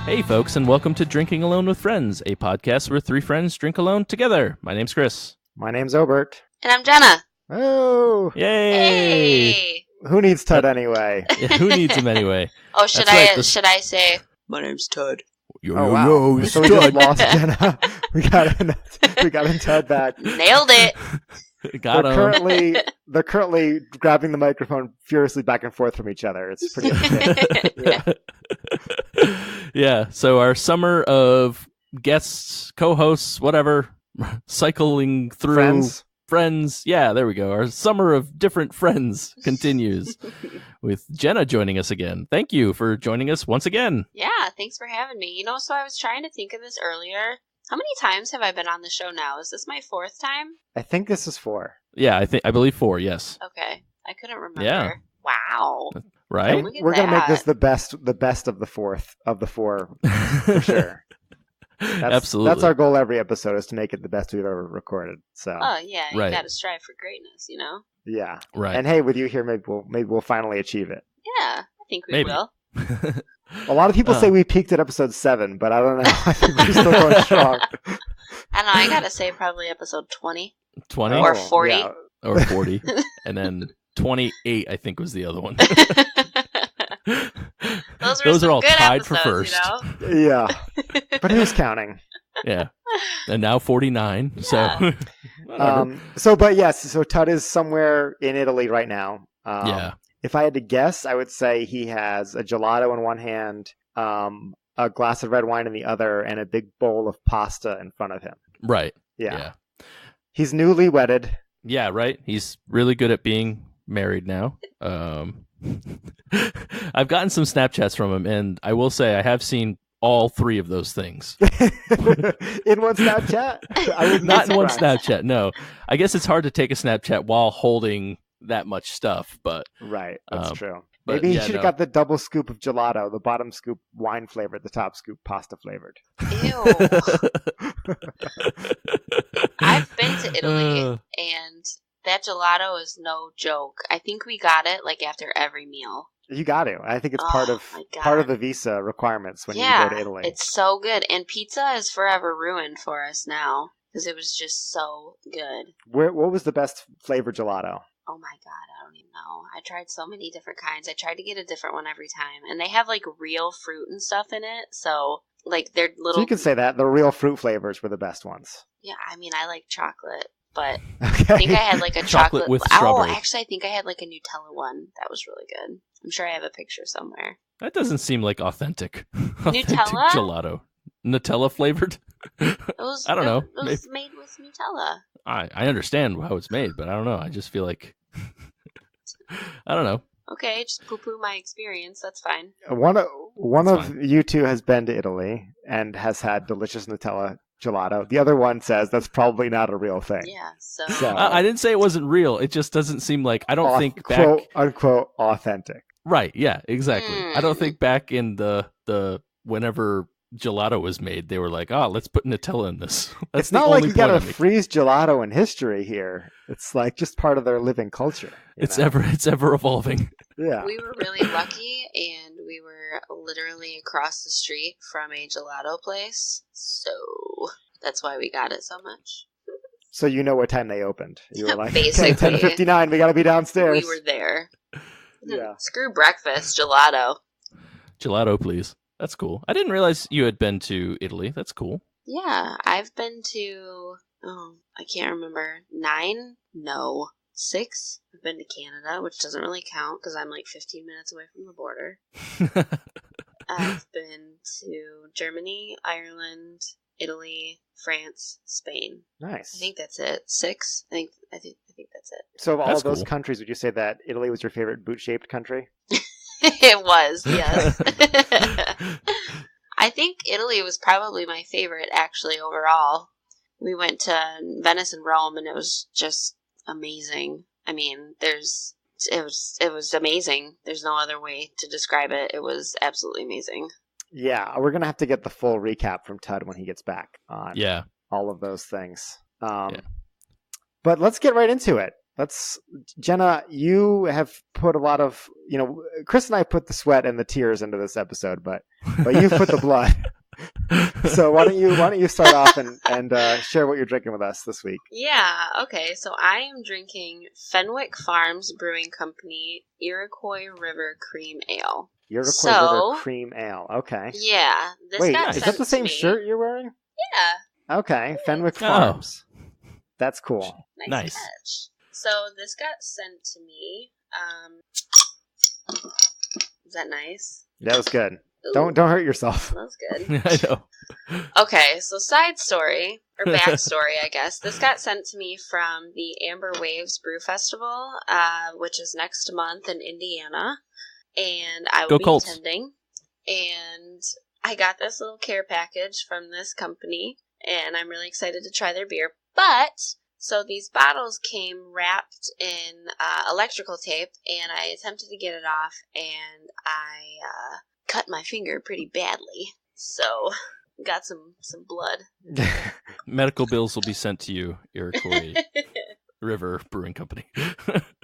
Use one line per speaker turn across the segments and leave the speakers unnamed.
Hey folks, and welcome to Drinking Alone with Friends, a podcast where three friends drink alone together. My name's Chris.
My name's Obert.
And I'm Jenna.
Oh!
Yay!
Hey!
Who needs Tud anyway?
Yeah, who needs him anyway?
Oh, should I say, my name's Tud?
Yo, so we just lost Jenna. we got in Tud back.
Nailed it!
Got him.
They're currently grabbing the microphone furiously back and forth from each other. It's pretty insane.
Yeah, so our summer of guests, co-hosts, whatever, cycling through friends. Yeah, there we go. Our summer of different friends continues with Jenna joining us again. Thank you for joining us once again.
Yeah, thanks for having me. So I was trying to think of this earlier. How many times have I been on the show now? Is this my fourth time?
I think this is 4.
Yeah, I believe 4, yes.
Okay. I couldn't remember.
Yeah.
Wow.
Right?
We're going to make this the best of the 4 for sure.
Absolutely.
That's our goal every episode, is to make it the best we've ever recorded. So.
Oh, yeah. You
Right.
got to strive for greatness,
Yeah.
Right.
And hey, with you here, maybe we'll finally achieve it.
Yeah, I think we will.
A lot of people say we peaked at episode 7, but I don't know. I think we're still going strong.
I don't know. I got to say probably episode 20.
20?
Or 40.
Yeah.
Or 40. And then 28, I think, was the other one.
Those
are all
good
tied
episodes,
for first.
Yeah. But who's counting?
Yeah. And now 49.
Yeah.
So,
So Tud is somewhere in Italy right now.
yeah.
If I had to guess, I would say he has a gelato in one hand, a glass of red wine in the other, and a big bowl of pasta in front of him.
Right.
Yeah. He's newly wedded.
Yeah, right. He's really good at being married now. I've gotten some Snapchats from him, and I will say I have seen all 3 of those things.
In one Snapchat?
Not in one Snapchat, no. I guess it's hard to take a Snapchat while holding that much stuff, but...
Right, that's true.
But
Maybe he should have got the double scoop of gelato, the bottom scoop wine flavored, the top scoop pasta flavored.
Ew. I've been to Italy, and that gelato is no joke. I think we got it after every meal.
You got to. I think it's part of the visa requirements when you go to Italy.
It's so good, and pizza is forever ruined for us now because it was just so good.
What was the best flavor gelato?
Oh my god, I don't even know. I tried so many different kinds. I tried to get a different one every time, and they have real fruit and stuff in it. So they're little.
So you can say that the real fruit flavors were the best ones.
Yeah, I mean I like chocolate, but
okay.
I think I had a chocolate
with strawberry.
Oh, actually, I think I had a Nutella one that was really good. I'm sure I have a picture somewhere.
That doesn't seem like authentic.
Nutella?
Gelato. Nutella flavored? I don't know.
It was made with Nutella.
I understand how it's made, but I don't know. I just feel like... I don't know.
Okay, just poo-poo my experience. That's fine.
One of you two has been to Italy and has had delicious Nutella gelato. The other one says that's probably not a real thing.
Yeah, so...
I didn't say it wasn't real. It just doesn't seem like... I don't think back...
quote unquote authentic.
Right, yeah, exactly. I don't think back in the whenever gelato was made, they were like, let's put Nutella in this.
It's not like you gotta freeze gelato in history here. It's just part of their living culture.
It's ever evolving.
Yeah.
We were really lucky, and we were literally across the street from a gelato place, so that's why we got it so much.
So you know what time they opened. You were like,
basically,
okay, 10:59, we gotta be downstairs.
We were there.
Yeah.
Screw breakfast, gelato.
Gelato, please. That's cool. I didn't realize you had been to Italy. That's cool.
Yeah, I've been to, I can't remember, 9? No. 6? I've been to Canada, which doesn't really count because I'm 15 minutes away from the border. I've been to Germany, Ireland, Italy, France, Spain.
Nice.
I think that's it. 6? I think that's it.
So of all
That's
of those
cool.
countries, would you say that Italy was your favorite boot-shaped country?
It was, yes. I think Italy was probably my favorite, actually, overall. We went to Venice and Rome, and it was just amazing. I mean, it was amazing. There's no other way to describe it. It was absolutely amazing.
Yeah, we're going to have to get the full recap from Tud when he gets back on
Yeah.
all of those things. But let's get right into it. Jenna, you have put a lot of, Chris and I put the sweat and the tears into this episode, but you've put the blood. So why don't you start off and share what you're drinking with us this week?
Yeah, okay. So I am drinking Fenwick Farms Brewing Company Iroquois River Cream Ale.
River Cream Ale. Okay.
Yeah.
Wait, is that the same shirt you're wearing?
Yeah.
Okay, Fenwick Farms. That's cool.
Nice. Catch. So this got sent to me. Is that nice?
That was good.
Ooh,
don't hurt yourself.
That was good.
I know.
Okay, so side story, or backstory, I guess. This got sent to me from the Amber Waves Brew Festival, which is next month in Indiana. And I will be attending. And I got this little care package from this company, and I'm really excited to try their beer. But, so these bottles came wrapped in electrical tape, and I attempted to get it off, and I cut my finger pretty badly. So, got some blood.
Medical bills will be sent to you, Iroquois River Brewing Company.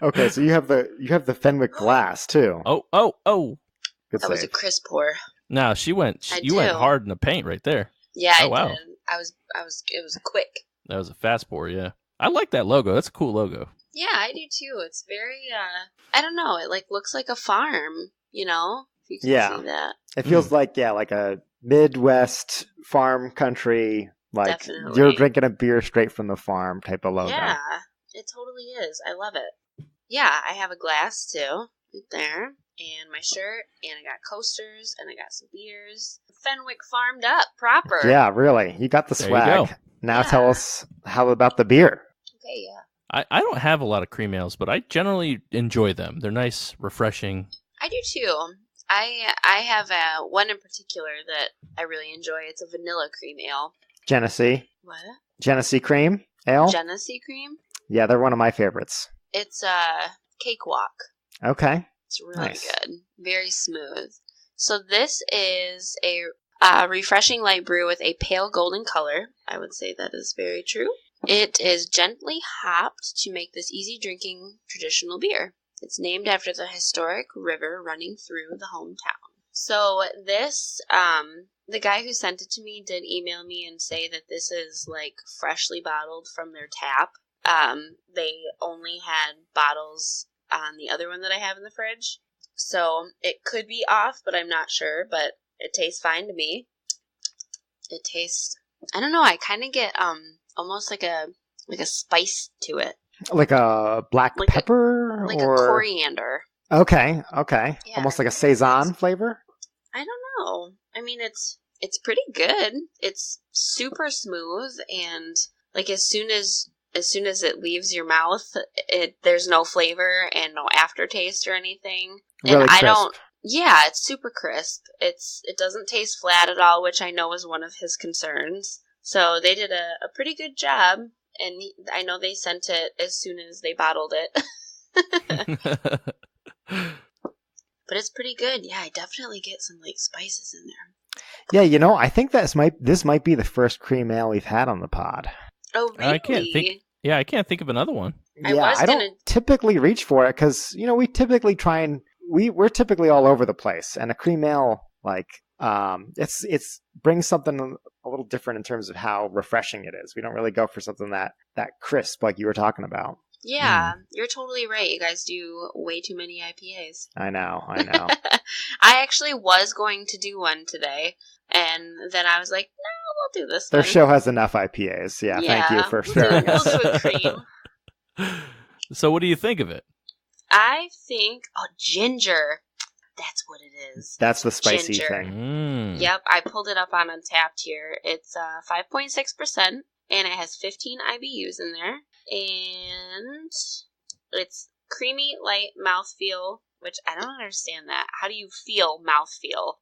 Okay, so you have the Fenwick glass too.
Oh.
That was a crisp pour.
No, you went hard in the paint right there.
Yeah, I did. It was quick.
That was a fast pour, yeah. I like that logo. That's a cool logo.
Yeah, I do too. It's very I don't know, it looks like a farm, if you can see that.
It feels like a Midwest farm country,
Definitely.
You're drinking a beer straight from the farm type of logo.
Yeah, it totally is. I love it. Yeah, I have a glass too, right there, and my shirt, and I got coasters, and I got some beers. Fenwick farmed up proper.
Yeah, really. You got the swag. Now tell us how about the beer.
Okay, yeah.
I don't have a lot of cream ales, but I generally enjoy them. They're nice, refreshing.
I do too. I have one in particular that I really enjoy. It's a vanilla cream ale.
Genesee.
What?
Genesee cream ale?
Genesee cream?
Yeah, they're one of my favorites.
It's cakewalk.
Okay.
It's really good. Very smooth. So this is a refreshing light brew with a pale golden color. I would say that is very true. It is gently hopped to make this easy drinking traditional beer. It's named after the historic river running through the hometown. So this, the guy who sent it to me did email me and say that this is freshly bottled from their tap. They only had bottles on the other one that I have in the fridge. So it could be off, but I'm not sure. But it tastes fine to me. It tastes, I don't know, I kind of get almost like a spice to it. Like
a black pepper?
Like a coriander.
Okay. Yeah, almost like a Saison flavor?
I don't know. I mean, it's pretty good. It's super smooth, and as soon as it leaves your mouth, there's no flavor and no aftertaste or anything. And
really crisp.
Yeah, it's super crisp. It doesn't taste flat at all, which I know was one of his concerns. So they did a pretty good job, and I know they sent it as soon as they bottled it. But it's pretty good. Yeah, I definitely get some spices in there.
Yeah, I think this might be the first cream ale we've had on the pod.
Oh, really?
I can't think of another one.
I don't typically reach for it because we typically we're typically all over the place, and a cream ale it's brings something a little different in terms of how refreshing it is. We don't really go for something that crisp like you were talking about.
Yeah, You're totally right. You guys do way too many IPAs.
I know.
I actually was going to do one today, and then I was like, no, we'll do this
Their
one.
show has enough IPAs. Yeah, thank you for sharing.
We'll do a cream.
So what do you think of it?
I think, ginger. That's what it is.
That's the spicy
ginger.
Thing.
Yep, I pulled it up on Untapped here. It's 5.6%, and it has 15 IBUs in there. And it's creamy, light mouthfeel, which I don't understand that. How do you feel mouthfeel?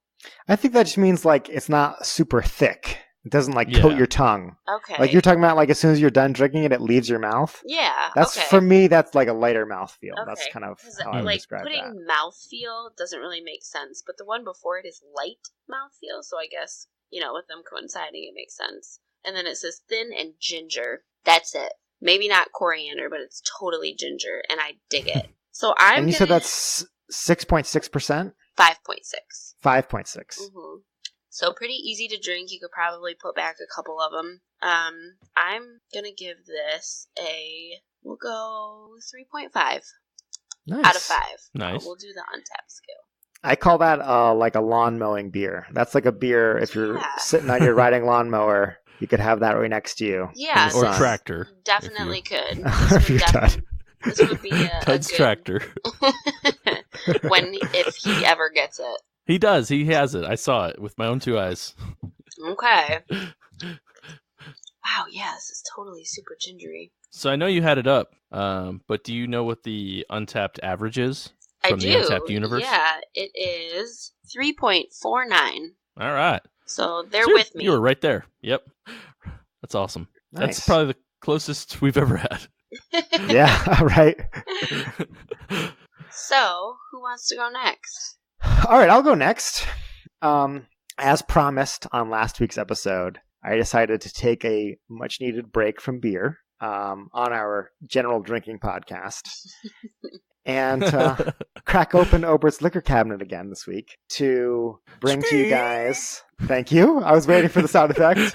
I think that just means it's not super thick. It doesn't coat your tongue.
Okay.
You're talking about as soon as you're done drinking it, it leaves your mouth.
Yeah.
That's for me. That's a lighter mouthfeel.
Okay.
That's kind of how I would describe that.
Putting mouthfeel doesn't really make sense, but the one before it is light mouthfeel, so I guess with them coinciding, it makes sense. And then it says thin and ginger. That's it. Maybe not coriander, but it's totally ginger, and I dig it. So I'm
And you said that's 6.6%?
5.6.
5.6.
Mm-hmm. So pretty easy to drink. You could probably put back a couple of them. I'm going to give this we'll go 3.5
Nice.
out of 5.
Nice.
We'll do the untapped scale.
I call that like a lawn mowing beer. That's like a beer if you're sitting on your riding lawnmower, you could have that right next to you.
Yeah.
Or tractor.
Definitely could.
This
would be a
Tud's
good...
tractor.
if he ever gets it.
He does. He has it. I saw it with my own 2 eyes.
Okay. Wow, yeah, this is totally super gingery.
So I know you had it up, but do you know what the untapped average is from the Untapped universe?
Yeah, it is 3.49.
All right.
So they're with me.
You were right there. Yep. That's awesome.
Nice.
That's probably the closest we've ever had.
Yeah, right.
So, who wants to go next?
All right, I'll go next. As promised on last week's episode, I decided to take a much-needed break from beer on our general drinking podcast and crack open Obert's liquor cabinet again this week to bring to you guys... Thank you. I was waiting for the sound effect.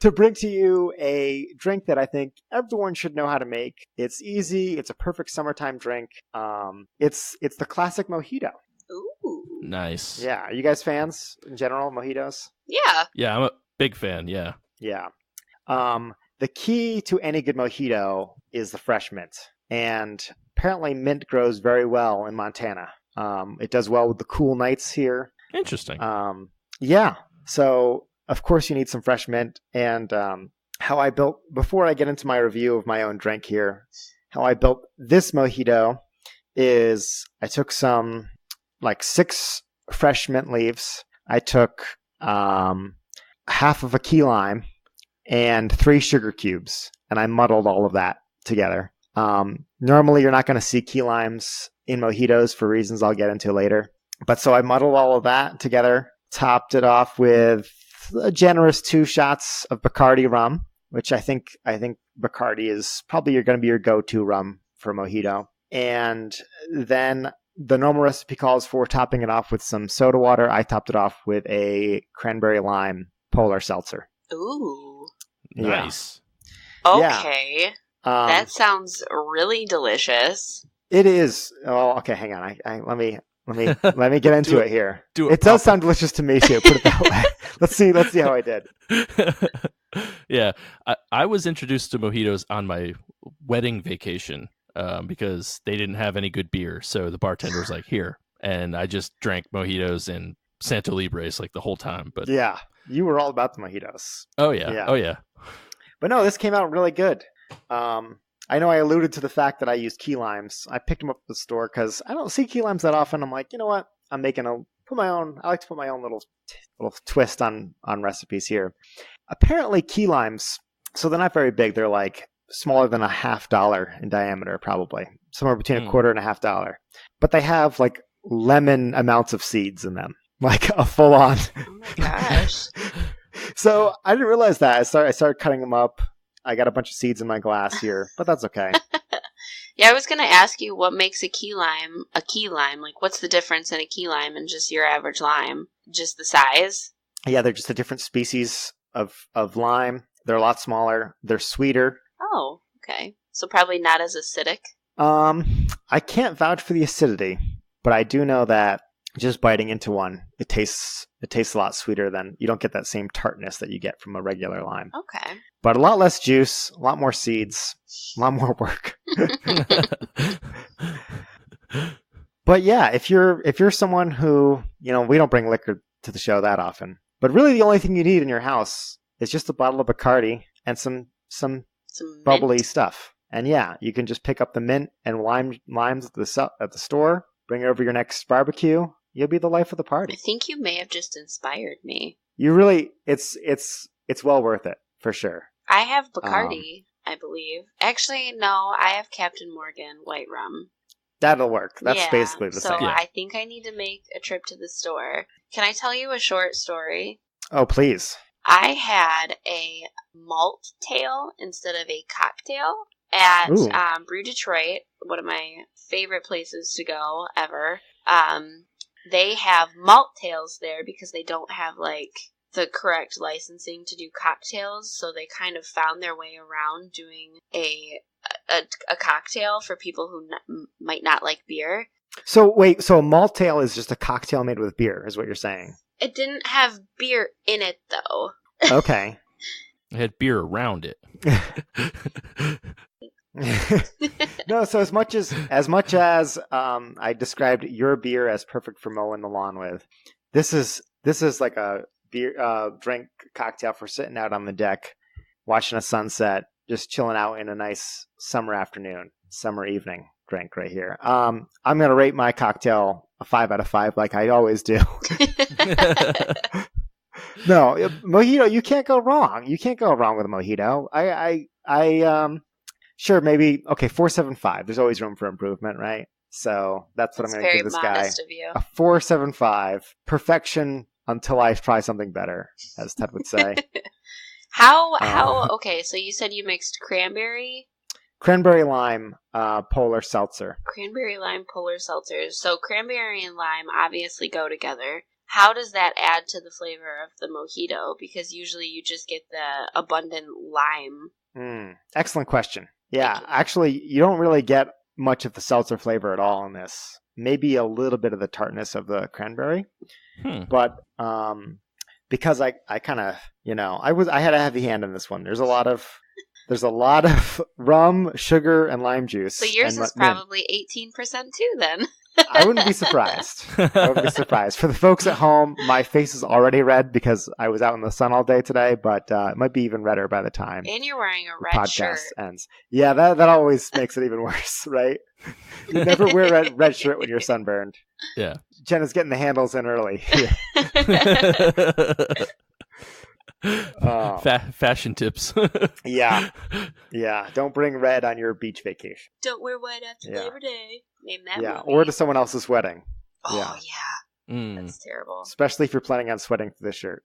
To bring to you a drink that I think everyone should know how to make. It's easy. It's a perfect summertime drink. It's the classic mojito.
Ooh.
Nice.
Yeah. Are you guys fans in general, mojitos?
Yeah.
Yeah, I'm a big fan. Yeah.
Yeah. The key to any good mojito is the fresh mint. And apparently mint grows very well in Montana. It does well with the cool nights here.
Interesting.
Yeah. So, of course, you need some fresh mint. And how I built, before I get into my review of my own drink here, how I built this mojito is I took some, 6 fresh mint leaves. I took half of a key lime and 3 sugar cubes. And I muddled all of that together. Normally, you're not going to see key limes in mojitos for reasons I'll get into later. But so I muddled all of that together, topped it off with a generous 2 shots of Bacardi rum, which I think Bacardi is probably going to be your go-to rum for mojito. And then the normal recipe calls for topping it off with some soda water. I topped it off with a cranberry lime polar seltzer.
Ooh.
Nice.
Yeah. Okay. That sounds really delicious.
It is. Oh, okay. Hang on. Let me get into it here. It does sound delicious to me too. Put it that way. Let's see how I did.
Yeah, I was introduced to mojitos on my wedding vacation because they didn't have any good beer. So the bartender was like, "Here," and I just drank mojitos and Santo Libres the whole time. But
yeah, you were all about the mojitos.
Oh yeah. Oh yeah.
But no, this came out really good. I know I alluded to the fact that I used key limes. I picked them up at the store because I don't see key limes that often. I'm like, you know what? I like to put my own little twist on recipes here. Apparently key limes, so they're not very big. They're smaller than $0.50 in diameter, probably. Somewhere between $0.25 and $0.50. But they have lemon amounts of seeds in them. A full on.
Oh my gosh.
So I didn't realize that. I started cutting them up. I got a bunch of seeds in my glass here, but that's okay.
Yeah, I was going to ask you what makes a key lime a key lime. What's the difference in a key lime and just your average lime? Just the size?
Yeah, they're just a different species of lime. They're a lot smaller. They're sweeter.
Oh, okay. So probably not as acidic?
I can't vouch for the acidity, but I do know that just biting into one, it tastes a lot sweeter than, you don't get that same tartness that you get from a regular lime.
Okay.
But a lot less juice, a lot more seeds, a lot more work. But yeah, if you're someone who, we don't bring liquor to the show that often, but really the only thing you need in your house is just a bottle of Bacardi and some bubbly stuff. And yeah, you can just pick up the mint and limes at the store, bring it over your next barbecue. You'll be the life of the party.
I think you may have just inspired me.
You really, it's well worth it for sure.
I have Bacardi, I believe. Actually, no, I have Captain Morgan white rum.
That'll work. That's basically the same.
So I think I need to make a trip to the store. Can I tell you a short story?
Oh, please.
I had a malt tail instead of a cocktail at Brew Detroit, one of my favorite places to go ever. They have malt tails there because they don't have like the correct licensing to do cocktails, so they kind of found their way around doing a cocktail for people who might not like beer.
So wait, so a malt tail is just a cocktail made with beer, is what you're saying?
It didn't have beer in it, though.
Okay.
It had beer around it.
No, so as much as I described your beer as perfect for mowing the lawn with, this is like a beer drink cocktail for sitting out on the deck, watching a sunset, just chilling out in a nice summer afternoon, summer evening drink right here. I'm gonna rate my cocktail a 5 out of 5, like I always do. No, mojito, you can't go wrong. You can't go wrong with a mojito. I sure, maybe, okay, 4.75. There's always room for improvement, right? So that's what I'm going to give this guy.
Of you.
A 4.75. Perfection until I try something better, as Ted would say.
Okay, so you said you mixed cranberry
lime polar seltzer.
Cranberry lime polar seltzer. So cranberry and lime obviously go together. How does that add to the flavor of the mojito? Because usually you just get the abundant lime.
Excellent question. Yeah, actually, you don't really get much of the seltzer flavor at all in this. Maybe a little bit of the tartness of the cranberry. But because I kind of, I had a heavy hand in this one. There's a lot of rum, sugar, and lime juice.
So yours is probably 18% too, then.
I wouldn't be surprised. For the folks at home, my face is already red because I was out in the sun all day today, but it might be even redder by the time.
And you're wearing a red
podcast
shirt.
Ends. Yeah, that always makes it even worse, right? You never wear a red shirt when you're sunburned.
Yeah.
Jenna's getting the handles in early.
Fashion tips.
Yeah. Don't bring red on your beach vacation.
Don't wear white after Labor Day. Name that movie.
Or to someone else's wedding.
Oh yeah. That's terrible.
Especially if you're planning on sweating through this shirt.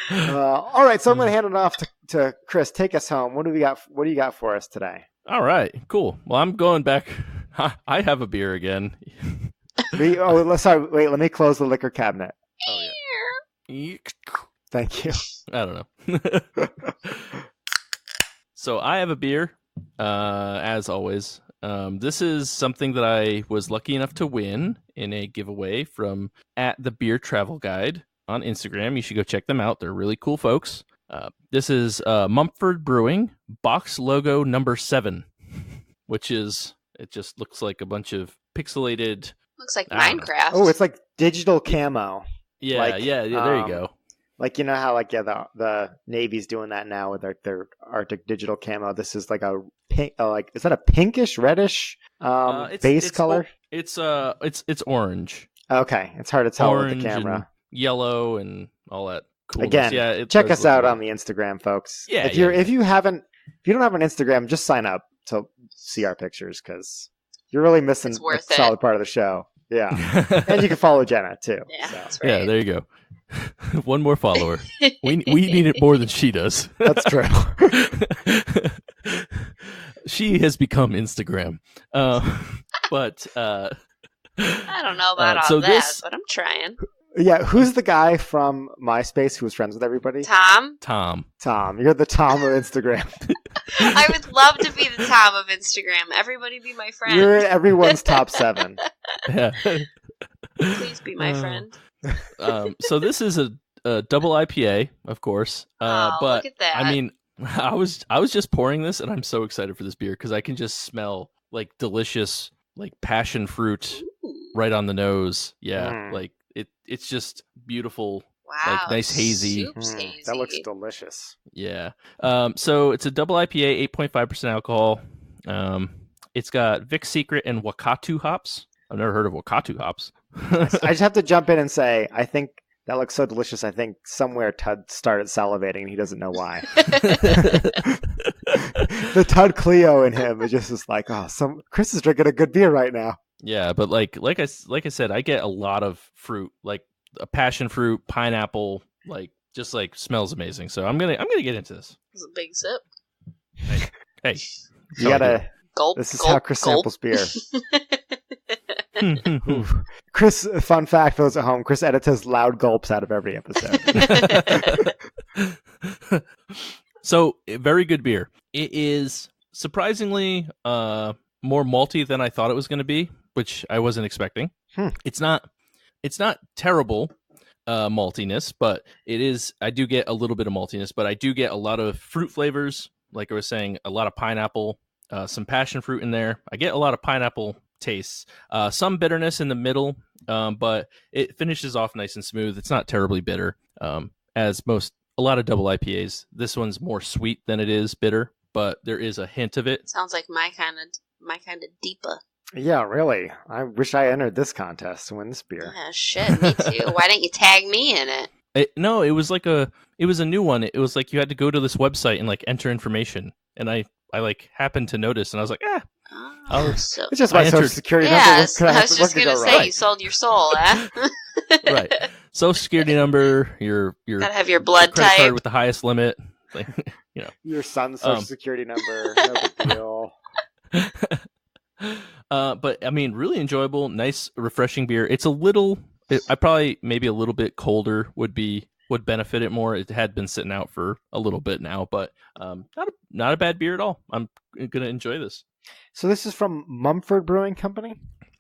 All right, so I'm going to hand it off to Chris. Take us home. What do you got for us today?
All right, cool. Well, I'm going back. I have a beer again.
Sorry. Wait, let me close the liquor cabinet.
Oh yeah.
Thank you.
I don't know. So I have a beer, as always. This is something that I was lucky enough to win in a giveaway from @thebeertravelguide on Instagram. You should go check them out. They're really cool folks. This is Mumford Brewing box logo number 7, which is, it just looks like a bunch of pixelated.
Looks like Minecraft.
Oh, it's like digital camo.
Yeah, there you go.
Like, you know how the Navy's doing that now with their Arctic digital camo. This is like a pink, is that a pinkish, reddish base color?
It's orange.
Okay, it's hard to tell
orange
with the camera.
And yellow and all that coolness.
Again, check us out on the Instagram, folks.
Yeah,
if you don't have an Instagram, just sign up to see our pictures because you're really missing a solid part of the show. Yeah, and you can follow Jenna too.
Yeah,
so.
That's right.
Yeah, there you go. One more follower. we need it more than she does.
That's true.
She has become Instagram. But I
don't know about all that, but I'm trying.
Yeah, who's the guy from MySpace who was friends with everybody?
Tom.
You're the Tom of Instagram.
I would love to be the Tom of Instagram. Everybody be my friend.
You're in everyone's top 7.
Yeah.
Please be my friend.
So this is a double IPA, of course. But
look at that.
I mean, I was just pouring this, and I'm so excited for this beer because I can just smell like delicious, like passion fruit right on the nose. Yeah, like it's just beautiful.
Wow,
like nice hazy.
Hazy.
That looks delicious.
Yeah. So it's a double IPA, 8.5% alcohol. It's got Vic Secret and Wakatu hops. I've never heard of Wakatu hops.
I just have to jump in and say, I think that looks so delicious. I think somewhere Tud started salivating and he doesn't know why. The Tud Cleo in him is just like, Chris is drinking a good beer right now.
Yeah, but like I said, I get a lot of fruit, like a passion fruit, pineapple, Like just like smells amazing. So I'm gonna get into this.
It's a big sip.
Hey,
You gotta
Gulp.
This is
gulp,
how Chris
gulp.
samples beer. Oof. Chris, fun fact for those at home, Chris edits his loud gulps out of every episode.
So, very good beer. It is surprisingly more malty than I thought it was going to be, which I wasn't expecting. It's not terrible maltiness, but it is. I do get a little bit of maltiness, but I do get a lot of fruit flavors. Like I was saying, a lot of pineapple, some passion fruit in there. I get a lot of pineapple tastes, some bitterness in the middle, but it finishes off nice and smooth. It's not terribly bitter, as a lot of double IPAs. This one's more sweet than it is bitter, but there is a hint of it.
Sounds like my kind of deeper.
Yeah, really. I wish I entered this contest to win this beer.
Yeah, shit, me too. Why didn't you tag me in it?
No, it was a new one. It was like you had to go to this website and like enter information, and I like happened to notice, and I was like,
So
It's just my social security number.
yeah,
What could
I was just
what could
gonna
go
say
wrong?
you sold your soul, eh?
right, social security number, your
Gotta have your blood
credit
type.
card with the highest limit, like,
Your son's social security number. No big deal.
But I mean, really enjoyable, nice, refreshing beer. It's a little. I probably maybe a little bit colder would benefit it more. It had been sitting out for a little bit now, but not a bad beer at all. I'm gonna enjoy this.
So this is from Mumford Brewing Company?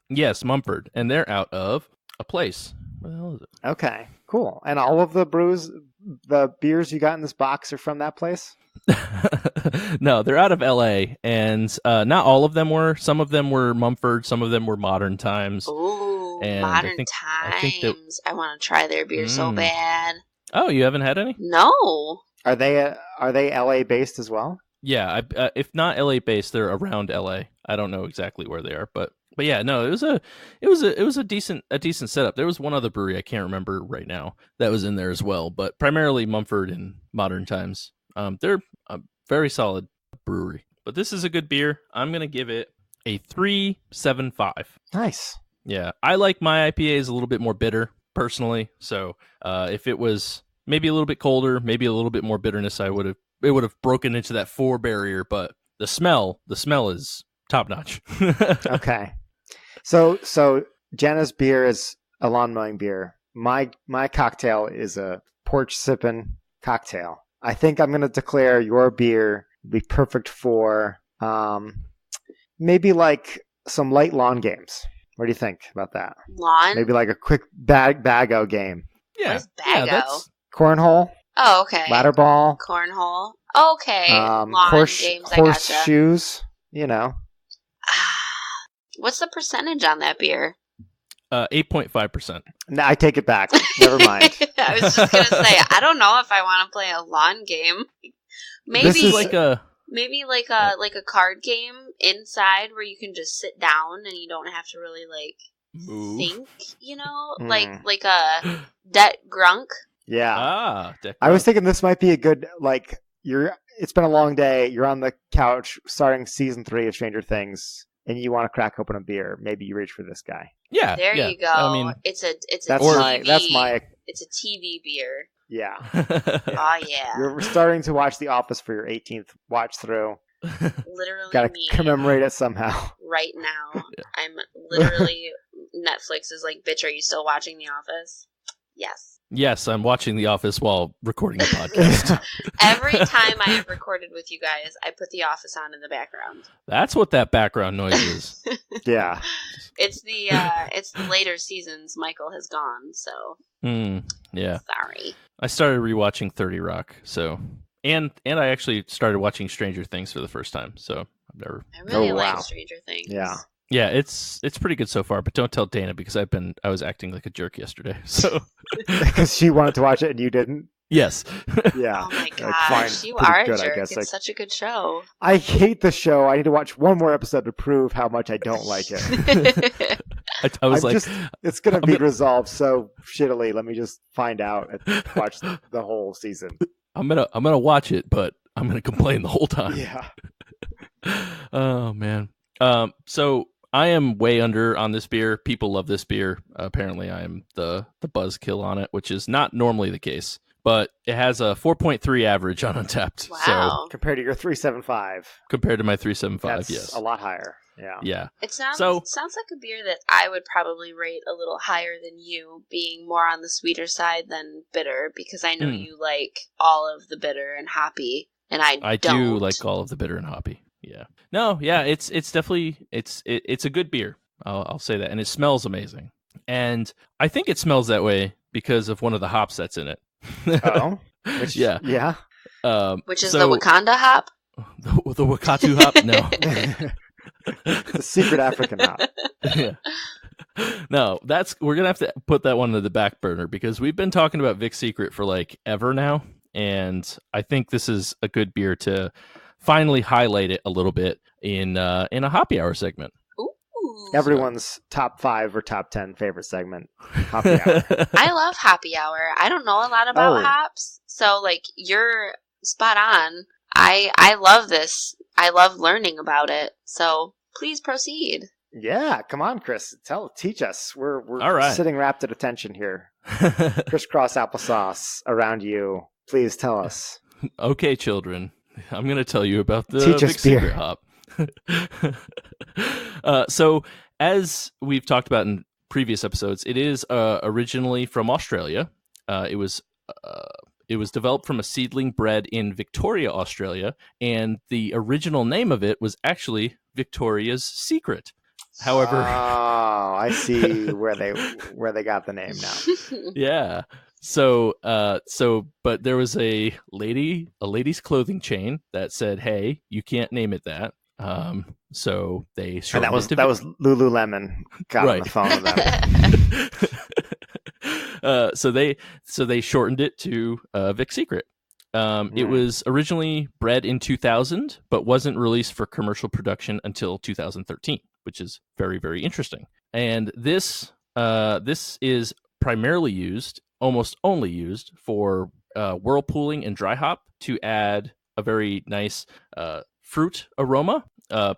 Yes, Mumford, and they're out of a place. What the hell is it?
Okay, cool. And all of the beers you got in this box are from that place?
No, they're out of LA, and not all of them were. Some of them were Mumford, some of them were Modern Times.
Ooh,
And
Modern
I think that-
Times. I want to try their beer so bad.
Oh, you haven't had any?
No.
Are they LA based as well?
Yeah, if not LA based, they're around LA. I don't know exactly where they are, but yeah, no, it was a decent setup. There was one other brewery I can't remember right now that was in there as well, but primarily Mumford and Modern Times. They're a very solid brewery, but this is a good beer. I'm gonna give it a 3.75.
Nice.
Yeah, I like my IPAs a little bit more bitter personally. So if it was maybe a little bit colder, maybe a little bit more bitterness, it would have broken into that 4 barrier. But the smell is top notch.
Okay. So Jenna's beer is a lawn mowing beer. My cocktail is a porch sipping cocktail. I think I'm going to declare your beer be perfect for maybe like some light lawn games. What do you think about that?
Lawn?
Maybe like a quick bago game.
Yeah,
What is bago?
that's
Cornhole,
Oh, okay.
ladder ball,
Cornhole. Okay. Lawn games, I gotcha.
horseshoes, you know.
What's the percentage on that beer?
8.5%.
No, I take it back. Never mind.
I was just gonna say, I don't know if I want to play a lawn game. Maybe
This is
like a
maybe like a card game inside where you can just sit down and you don't have to really like
move.
think, you know,
Mm.
like a debt grunk.
Yeah.
Deck
I was
Rock.
thinking this might be a good, like, it's been a long day. You're on the couch starting season 3 of Stranger Things, and you want to crack open a beer. Maybe you reach for this guy.
Yeah,
There
yeah.
you go.
I mean,
it's a
That's
TV.
my,
It's a TV beer.
yeah.
Oh yeah,
You're starting to watch The Office for your 18th watch through.
literally
Got to
me
commemorate it somehow.
right now. I'm literally Netflix is like, bitch, are you still watching The Office? Yes.
Yes, I'm watching The Office while recording a podcast.
Every time I have recorded with you guys, I put The Office on in the background.
That's what that background noise is.
Yeah.
It's the later seasons. Michael has gone, so
Yeah.
sorry.
I started rewatching 30 Rock, so and I actually started watching Stranger Things for the first time. So I've never.
I really
Oh,
like
wow.
Stranger Things.
Yeah.
Yeah, it's pretty good so far, but don't tell Dana because I was acting like a jerk yesterday. So
Because she wanted to watch it and you didn't.
yes.
Yeah.
Oh my
Like,
gosh,
fine,
you
pretty
are
good,
a
I
jerk.
guess.
It's
Like,
such a good show.
I hate the show. I need to watch one more episode to prove how much I don't like it.
I was like,
it's going to
I'm
be
gonna-
resolved so shittily. Let me just find out and watch the whole season.
I'm gonna watch it, but I'm gonna complain the whole time.
Yeah.
Oh man. So I am way under on this beer. People love this beer. Apparently, I am the buzzkill on it, which is not normally the case. but it has a 4.3 average on Untapped.
Wow.
So
compared to your 375.
compared to my 375,
That's
yes.
a lot higher. Yeah.
Yeah.
It sounds
So-
like a beer that I would probably rate a little higher than you, being more on the sweeter side than bitter, because I know you like all of the bitter and hoppy, and I don't.
do like all of the bitter and hoppy. Yeah. No, yeah, it's definitely it's a good beer. I'll say that, and it smells amazing. And I think it smells that way because of one of the hops that's in it.
Oh. Which,
Yeah.
Yeah.
Which is the Wakanda hop?
The Wakatu hop? No.
The secret African hop.
Yeah. No, we're gonna have to put that one to the back burner because we've been talking about Vic's Secret for like ever now, and I think this is a good beer to finally highlight it a little bit in a happy hour segment.
Ooh.
Everyone's top 5 or top 10 favorite segment. Happy hour.
I love happy hour. I don't know a lot about hops, so like you're spot on. I love this. I love learning about it. So please proceed.
Yeah, come on, Chris. Teach us. We're
All right.
sitting rapt at attention here. Crisscross applesauce around you. Please tell us.
Okay, children, I'm going to tell you about the
Teach us
Vic's Secret
beer.
hop. So, as we've talked about in previous episodes, it is originally from Australia. It was developed from a seedling bred in Victoria, Australia, and the original name of it was actually Victoria's Secret. However,
I see where they got the name now.
yeah. But there was a lady's clothing chain that said, "Hey, you can't name it that." So they
And
shortened
that was Lululemon got on the phone with them.
So they shortened it to Vic's Secret. It was originally bred in 2000, but wasn't released for commercial production until 2013, which is very, very interesting. And this is primarily used, almost only used, for whirlpooling and dry hop to add a very nice fruit aroma,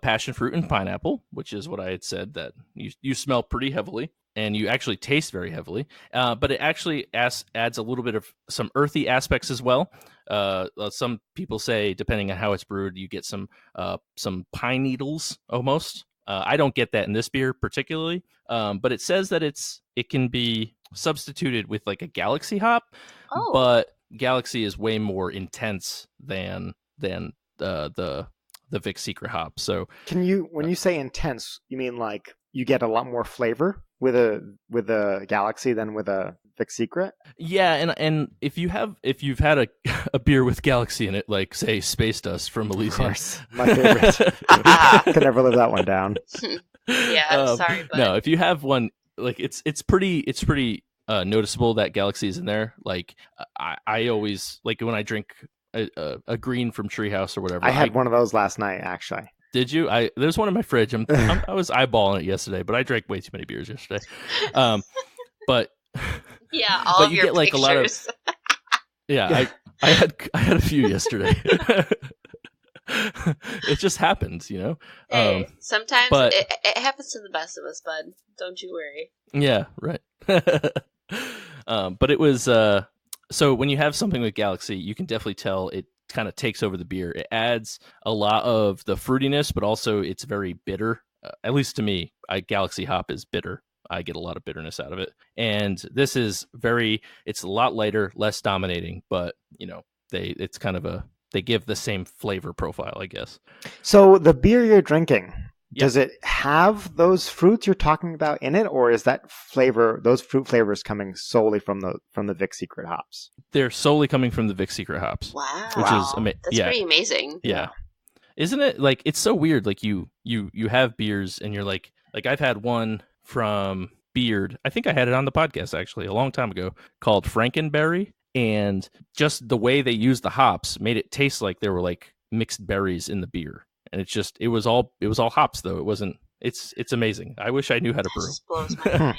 passion fruit and pineapple, which is what I had said that you smell pretty heavily. And you actually taste very heavily, but it actually adds a little bit of some earthy aspects as well. Some people say, depending on how it's brewed, you get some pine needles almost. I don't get that in this beer particularly, but it says that it can be substituted with like a Galaxy hop, but Galaxy is way more intense than the Vic's Secret hop. So
when you say intense, you mean like you get a lot more flavor with a Galaxy than with a Vic's Secret?
Yeah, and if you've had a beer with Galaxy in it, like say Space Dust from Elysium,
of course, my favorite. Could never live that one down.
Yeah, sorry, but
no, if you have one, like it's pretty noticeable that Galaxy is in there. Like I always like when I drink a green from Treehouse or whatever.
I had one of those last night, actually.
Did you? There's one in my fridge. I was eyeballing it yesterday, but I drank way too many beers yesterday. But
yeah,
but you get like
pictures.
a lot of yeah. I had a few yesterday. It just happens, you know.
Hey, sometimes
but-
it happens to the best of us, bud. Don't you worry.
Yeah, right. But it was so when you have something with Galaxy, you can definitely tell it kind of takes over the beer. It adds a lot of the fruitiness, but also it's very bitter. At least to me, Galaxy hop is bitter. I get a lot of bitterness out of it. And this is it's a lot lighter, less dominating, but you know, they give the same flavor profile, I guess.
So the beer you're drinking,
Yep.
does it have those fruits you're talking about in it, or is that flavor, those fruit flavors, coming solely from the Vic's Secret hops?
They're solely coming from the Vic's Secret hops.
Wow,
Which is
that's pretty amazing.
Yeah. Isn't it like it's so weird? Like you have beers and you're like I've had one from Beard. I think I had it on the podcast actually a long time ago called Frankenberry, and just the way they used the hops made it taste like there were like mixed berries in the beer. And it was all hops though. It wasn't. It's amazing. I wish I knew how to brew.
That just blows my mind.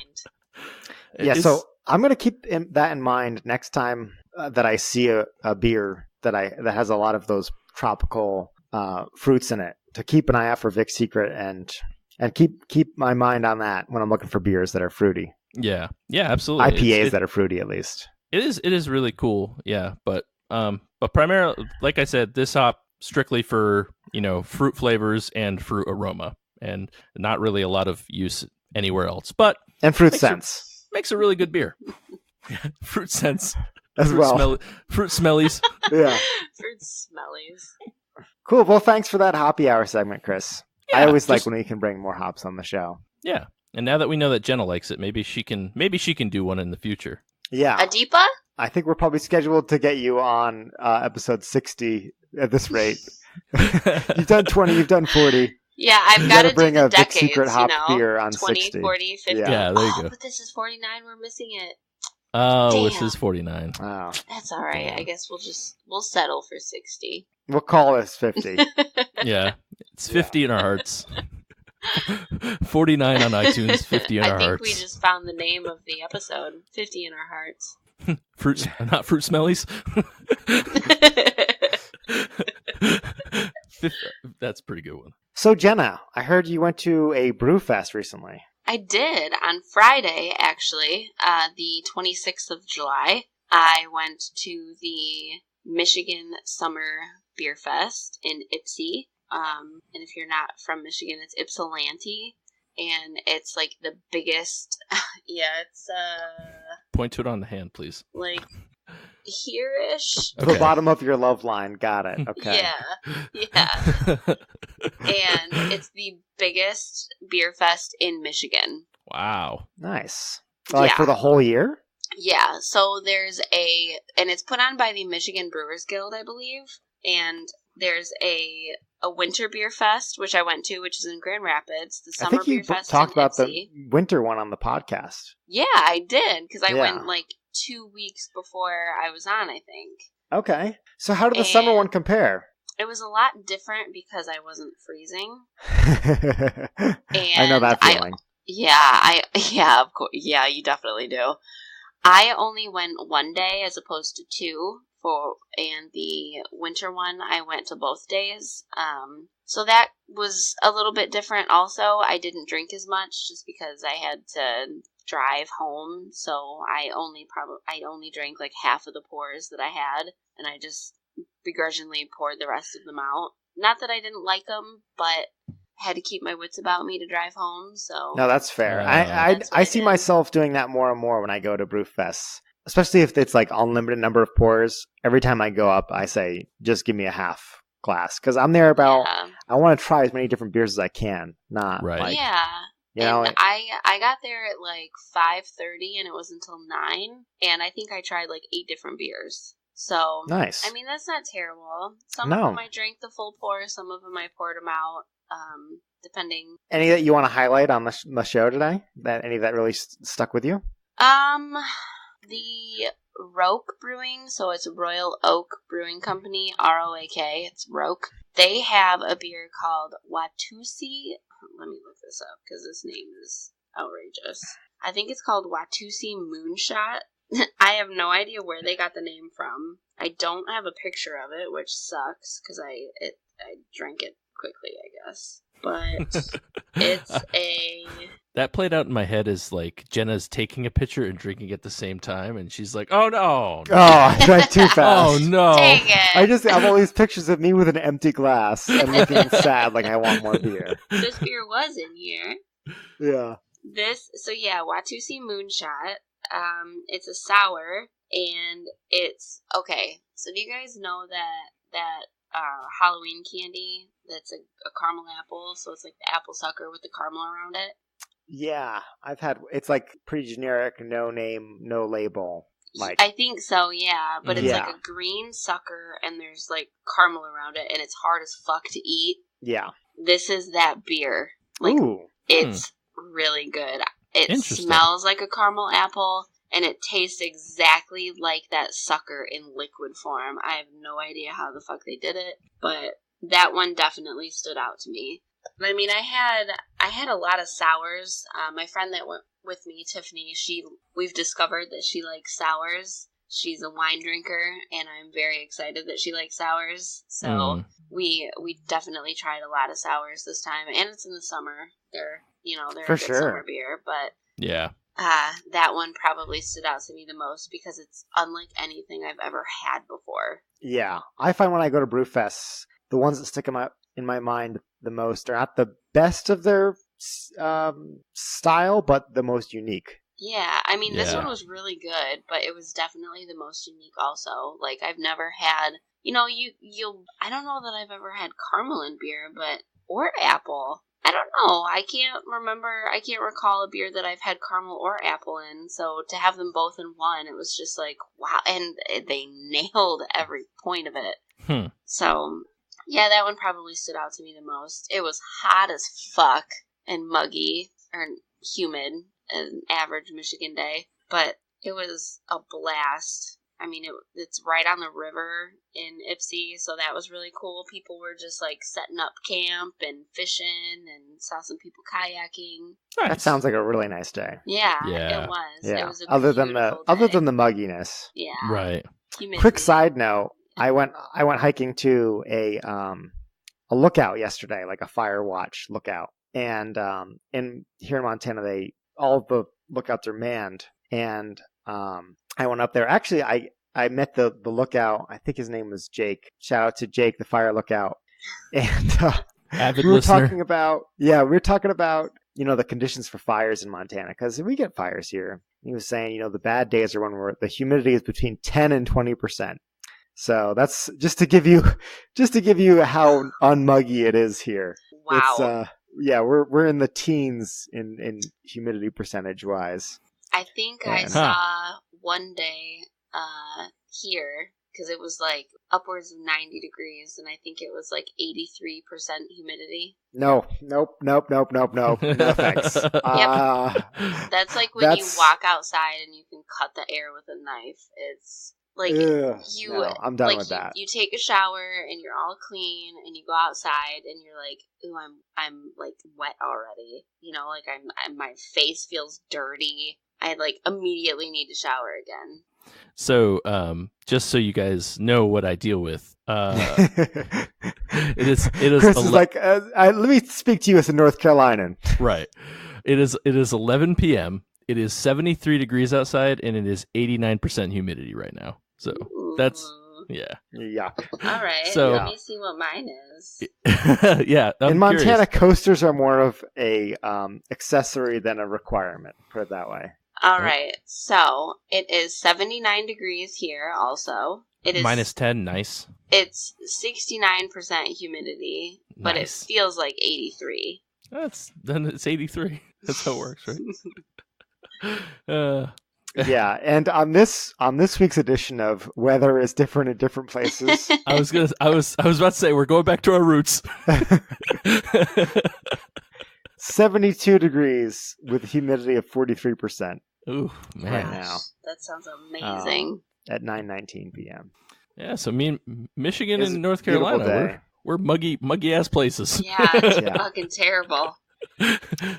Yeah, so I'm gonna keep that in mind next time that I see a beer that has a lot of those tropical fruits in it, to keep an eye out for Vic's Secret and keep my mind on that when I'm looking for beers that are fruity.
Yeah, absolutely.
IPAs that are fruity, at least.
It is really cool. Yeah, but primarily, like I said, this hop strictly for fruit flavors and fruit aroma, and not really a lot of use anywhere else. But
and fruit scents
makes a really good beer. Fruit scents
as well.
Fruit smellies.
Yeah,
fruit smellies.
Cool. Well, thanks for that hoppy hour segment, Chris.
Yeah,
I always like when we can bring more hops on the show.
Yeah, and now that we know that Jenna likes it, maybe she can do one in the future.
Yeah,
Adipa?
I think we're probably scheduled to get you on episode 60 at this rate. You've done 20, you've done 40.
Yeah, I've got to
bring a
decades,
big secret hop beer on
20,
60.
40, 50.
Yeah, there you go.
But this is 49. We're missing it.
Oh,
Damn.
this is 49.
Wow.
That's all right. I guess we'll settle for 60.
We'll call this 50.
Yeah, it's 50 in our hearts. 49 on iTunes, 50 in our hearts.
I think we just found the name of the episode. 50 in our hearts.
Not fruit smellies. That's a pretty good one.
So, Jenna, I heard you went to a brew fest recently.
I did. On Friday, actually, the 26th of July, I went to the Michigan Summer Beer Fest in Ypsi. And if you're not from Michigan, it's Ypsilanti. And it's like the biggest, it's
point to it on the hand, please.
Like here-ish.
Okay. The bottom of your love line, got it. Okay.
Yeah. And it's the biggest beer fest in Michigan.
Wow.
Nice. Like for the whole year?
Yeah. So there's and it's put on by the Michigan Brewers Guild, I believe. And there's a winter beer fest, which I went to, which is in Grand Rapids. The summer beer fest. I think you
talked about the winter one on the podcast.
Yeah, I did, because I went like 2 weeks before I was on, I think.
Okay. So how did the summer one compare?
It was a lot different because I wasn't freezing.
I know that feeling.
Yeah, of course. Yeah, you definitely do. I only went one day as opposed to two. And the winter one, I went to both days. So that was a little bit different also. I didn't drink as much just because I had to drive home. So I only drank like half of the pours that I had. And I just begrudgingly poured the rest of them out. Not that I didn't like them, but I had to keep my wits about me to drive home. So
no, that's fair. I see myself doing that more and more when I go to Brewfests. Especially if it's like unlimited number of pours. Every time I go up, I say, just give me a half glass. Because I'm there I want to try as many different beers as I can. Not
right.
I got there at like 5:30 and it was until 9. And I think I tried like 8 different beers. So,
nice.
I mean, that's not terrible. Some of them I drank the full pour. Some of them I poured them out. Depending.
Any that you want to highlight on the show today? Any that really stuck with you?
The Roke Brewing, so it's Royal Oak Brewing Company, ROAK, it's Roke. They have a beer called Watusi. Let me look this up because this name is outrageous. I think it's called Watusi Moonshot. I have no idea where they got the name from. I don't have a picture of it, which sucks because I drank it quickly, I guess. But it's
that played out in my head as like Jenna's taking a picture and drinking at the same time, and she's like, "Oh no!
Oh, I drank too fast!
Oh no!
Dang it.
I just have all these pictures of me with an empty glass and looking sad, like I want more beer."
This beer was in here.
Yeah.
Watusi Moonshot. It's a sour, and it's okay. So do you guys know that Halloween candy that's a caramel apple? So it's like the apple sucker with the caramel around it.
Yeah, it's like pretty generic, no name, no label. Like
I think so, yeah. But it's like a green sucker, and there's like caramel around it, and it's hard as fuck to eat.
Yeah.
This is that beer. Like, it's really good. It smells like a caramel apple, and it tastes exactly like that sucker in liquid form. I have no idea how the fuck they did it, but that one definitely stood out to me. I mean, I had a lot of sours. My friend that went with me, Tiffany, we've discovered that she likes sours. She's a wine drinker, and I'm very excited that she likes sours. So we definitely tried a lot of sours this time, and it's in the summer. They're a good summer beer, but
yeah.
that one probably stood out to me the most because it's unlike anything I've ever had before.
Yeah, I find when I go to Brewfests, the ones that stick in my mind the most are not the best of their style, but the most unique.
Yeah, I mean, this one was really good, but it was definitely the most unique also. Like, I've never had, I don't know that I've ever had caramel in beer, or apple. I don't know. I can't recall a beer that I've had caramel or apple in, so to have them both in one, it was just like, wow, and they nailed every point of it. So, yeah, that one probably stood out to me the most. It was hot as fuck and muggy, or humid, an average Michigan day, but it was a blast. I mean, it's right on the river in Ypsi, so that was really cool. People were just like setting up camp and fishing, and saw some people kayaking.
Nice. That sounds like a really nice day.
Yeah. It was.
Yeah.
It was a
other than the mugginess.
Yeah.
Right.
Humidity.
Quick side note: I went hiking to a lookout yesterday, like a fire watch lookout, and here in Montana all the lookouts are manned, and I went up there. Actually, I met the lookout. I think his name was Jake. Shout out to Jake, the fire lookout. And
avid
we were
listener.
talking about the conditions for fires in Montana, because we get fires here. He was saying, the bad days are when the humidity is between 10 and 20%. So that's just to give you how unmuggy it is here.
Wow.
It's we're in the teens in humidity percentage wise.
I think I saw one day here, because it was like upwards of 90 degrees, and I think it was like 83% humidity.
Nope. No thanks.
Yep. That's like when you walk outside and you can cut the air with a knife. It's like
I'm done with that.
You take a shower and you're all clean, and you go outside and you're like, ooh, I'm like wet already. Like my face feels dirty. I like immediately need to shower again.
So, just so you guys know what I deal with, it is.
Chris is like, let me speak to you as a North Carolinian.
Right. It is 11 p.m. It is 73 degrees outside, and it is 89% humidity right now. So that's yeah.
Yuck.
All right.
So
let me see what mine is.
Yeah.
In Montana, coasters are more of a accessory than a requirement. Put it that way.
All right, so it is 79 degrees here also. It is
minus 10, nice.
It's 69% humidity, but it feels like 83.
Then it's 83. That's how it works, right?
Yeah, and on this week's edition of Weather is Different in Different Places.
I was about to say we're going back to our roots.
72 degrees with a humidity of 43%.
Ooh, man.
Right now.
That sounds amazing.
At 9:19 p.m.
Yeah, so Michigan and North Carolina, we're muggy ass places.
Yeah, it's fucking terrible.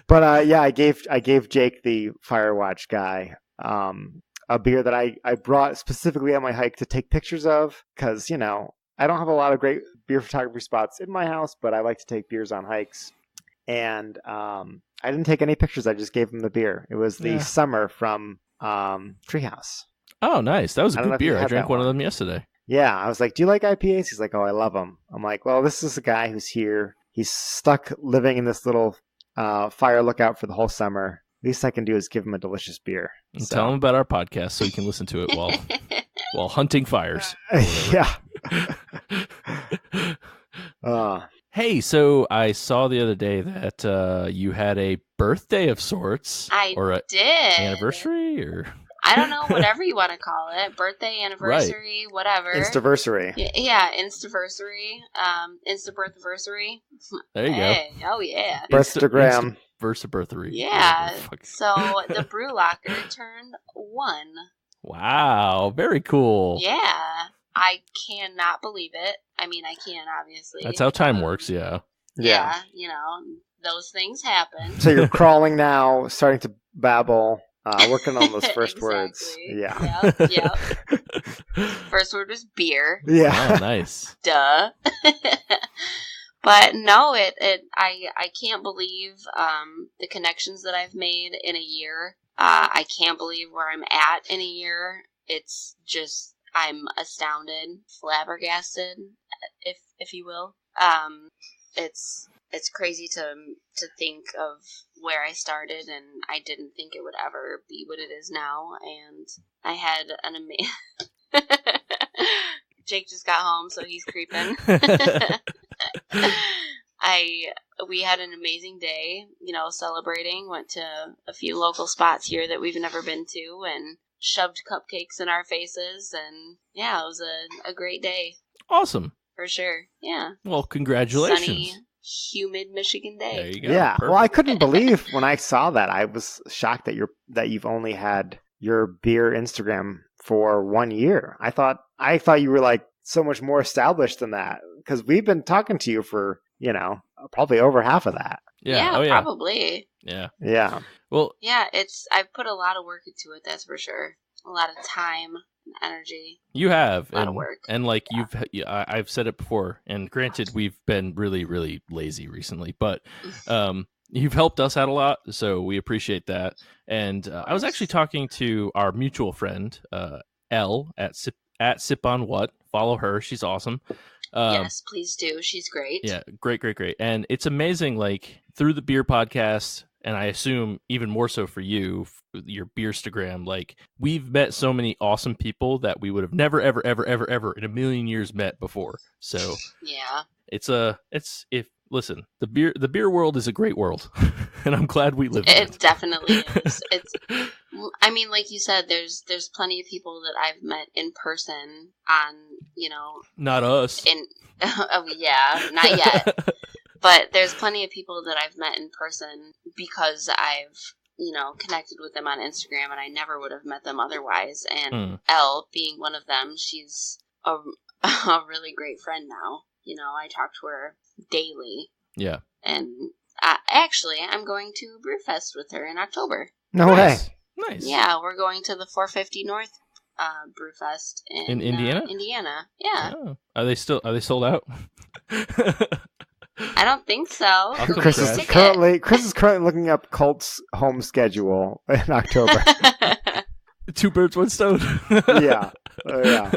But I gave Jake, the Firewatch guy, a beer that I brought specifically on my hike to take pictures of, because I don't have a lot of great beer photography spots in my house, but I like to take beers on hikes. And I didn't take any pictures. I just gave him the beer. It was the Summer from Treehouse.
Oh, nice. That was a good beer. I drank one of them yesterday.
Yeah. I was like, do you like IPAs? He's like, oh, I love them. I'm like, well, this is a guy who's here. He's stuck living in this little fire lookout for the whole summer. Least I can do is give him a delicious beer.
And tell him about our podcast so he can listen to it while hunting fires.
Yeah.
Hey, so I saw the other day that you had a birthday of sorts.
Or a did.
Anniversary, or
I don't know, whatever you want to call it. Birthday, anniversary, whatever.
Instaversary.
Yeah, Instaversary. Insta-birthversary.
There you go.
Oh, yeah.
Birthstagram.
Birthversary.
Yeah. So the brew locker turned 1.
Wow. Very cool.
Yeah. I cannot believe it. I mean, I can, obviously.
That's how time works, yeah.
Yeah, those things happen.
So you're crawling now, starting to babble, working on those first words. Yeah.
Yep. First word was beer.
Yeah.
Oh, nice.
Duh. But no, I can't believe the connections that I've made in a year. I can't believe where I'm at in a year. It's just, I'm astounded, flabbergasted, if you will. It's crazy to think of where I started, and I didn't think it would ever be what it is now. And I had an amazing. Jake just got home, so he's creeping. We had an amazing day, celebrating. Went to a few local spots here that we've never been to, and shoved cupcakes in our faces, and yeah, it was a great day.
Awesome.
For sure. Yeah.
Well, congratulations.
Sunny, humid Michigan day.
There you go.
Yeah.
Perfect.
Well, I couldn't believe when I saw that. I was shocked that you've only had your beer Instagram for 1 year. I thought you were like so much more established than that, because we've been talking to you for, probably over half of that.
Yeah.
Yeah,
Oh, yeah.
probably.
Yeah.
Yeah.
Well,
yeah, I've put a lot of work into it, that's for sure. A lot of time and energy.
you have.
A lot of work.
And like I've said it before, and granted, we've been really, really lazy recently, but you've helped us out a lot, so we appreciate that. And I was actually talking to our mutual friend, Elle, at Sip on What. Follow her. She's awesome.
Yes, please do. She's great.
Yeah, great. And it's amazing, like, through the beer podcast, and I assume even more so for you, your Beerstagram, like, we've met so many awesome people that we would have never, ever in a million years met before. So
yeah,
listen, the beer world is a great world, and I'm glad we live in it.
It definitely is. I mean, like you said, there's plenty of people that I've met in person on,
Not us.
Oh yeah, not yet. But there's plenty of people that I've met in person because I've, connected with them on Instagram, and I never would have met them otherwise. And Elle being one of them, she's a really great friend now. I talk to her daily.
Yeah.
And actually, I'm going to Brewfest with her in October.
No way.
Nice.
Yeah, we're going to the 450 North Brewfest in
Indiana.
Indiana, yeah.
Oh. Are they sold out?
I don't think so.
Chris is currently looking up Colt's home schedule in October.
Two birds, one stone.
Yeah. Yeah.